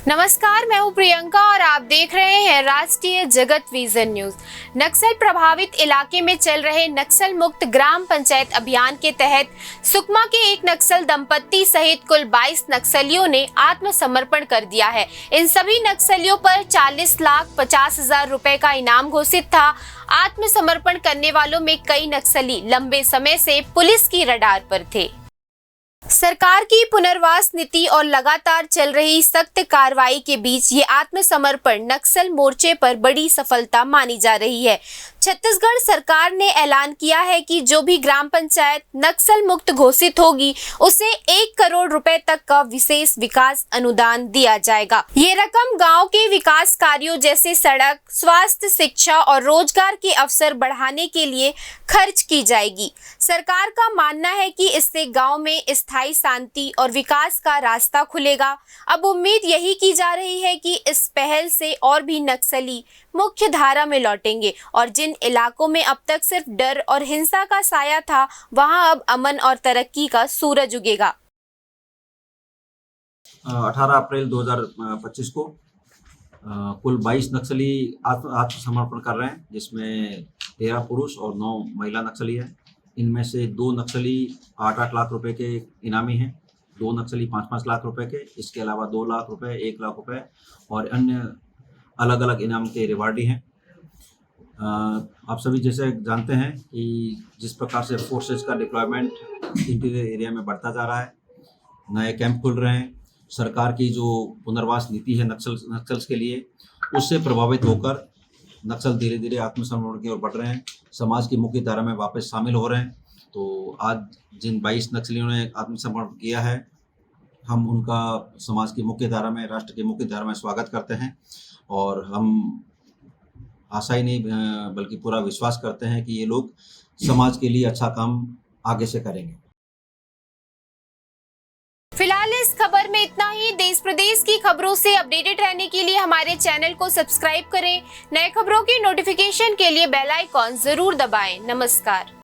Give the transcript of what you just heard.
नमस्कार, मैं हूं प्रियंका और आप देख रहे हैं राष्ट्रीय जगत विजन न्यूज। नक्सल प्रभावित इलाके में चल रहे नक्सल मुक्त ग्राम पंचायत अभियान के तहत सुकमा के एक नक्सल दंपत्ति सहित कुल 22 नक्सलियों ने आत्मसमर्पण कर दिया है। इन सभी नक्सलियों पर 40,50,000 रुपए का इनाम घोषित था। आत्मसमर्पण करने वालों में कई नक्सली लंबे समय से पुलिस की रडार पर थे। सरकार की पुनर्वास नीति और लगातार चल रही सख्त कार्रवाई के बीच ये आत्मसमर्पण नक्सल मोर्चे पर बड़ी सफलता मानी जा रही है। छत्तीसगढ़ सरकार ने ऐलान किया है कि जो भी ग्राम पंचायत नक्सल मुक्त घोषित होगी उसे 1 करोड़ रुपए तक का विशेष विकास अनुदान दिया जाएगा। ये रकम गांव के विकास कार्यों जैसे सड़क, स्वास्थ्य, शिक्षा और रोजगार के अवसर बढ़ाने के लिए खर्च की जाएगी। सरकार का मानना है कि इससे गांव में स्थायी शांति और विकास का रास्ता खुलेगा। अब उम्मीद यही की जा रही है कि इस पहल से और भी नक्सली मुख्य धारा में लौटेंगे और जिन इलाकों में अब तक सिर्फ डर और हिंसा का साया था, वहां अब अमन और तरक्की का सूरज उगेगा। 18 अप्रैल 2025 को कुल 22 नक्सली आत्मसमर्पण कर रहे हैं, जिसमें 13 पुरुष और 9 महिला नक्सली हैं। इनमें से 2 नक्सली 8-8 लाख रुपए के इनामी हैं, 2 नक्सली 5-5 लाख रुपए के, इसके अलावा 2 लाख रुपए, 1 लाख रुपए और अन्य अलग अलग इनाम के रिवार्डी हैं। आप सभी जैसे जानते हैं कि जिस प्रकार से फोर्सेस का डिप्लॉयमेंट इंटीरियर एरिया में बढ़ता जा रहा है, नए कैंप खुल रहे हैं, सरकार की जो पुनर्वास नीति है नक्सल्स के लिए, उससे प्रभावित होकर नक्सल धीरे धीरे आत्मसमर्पण की ओर बढ़ रहे हैं, समाज की मुख्य धारा में वापस शामिल हो रहे हैं। तो आज जिन 22 नक्सलियों ने आत्मसमर्पण किया है, हम उनका समाज की मुख्य धारा में, राष्ट्र की मुख्य धारा में स्वागत करते हैं और हम आशा ही नहीं बल्कि पूरा विश्वास करते हैं कि ये लोग समाज के लिए अच्छा काम आगे से करेंगे। फिलहाल इस खबर में इतना ही। देश प्रदेश की खबरों से अपडेटेड रहने के लिए हमारे चैनल को सब्सक्राइब करें। नए खबरों की नोटिफिकेशन के लिए बेल आइकॉन जरूर दबाएं। नमस्कार।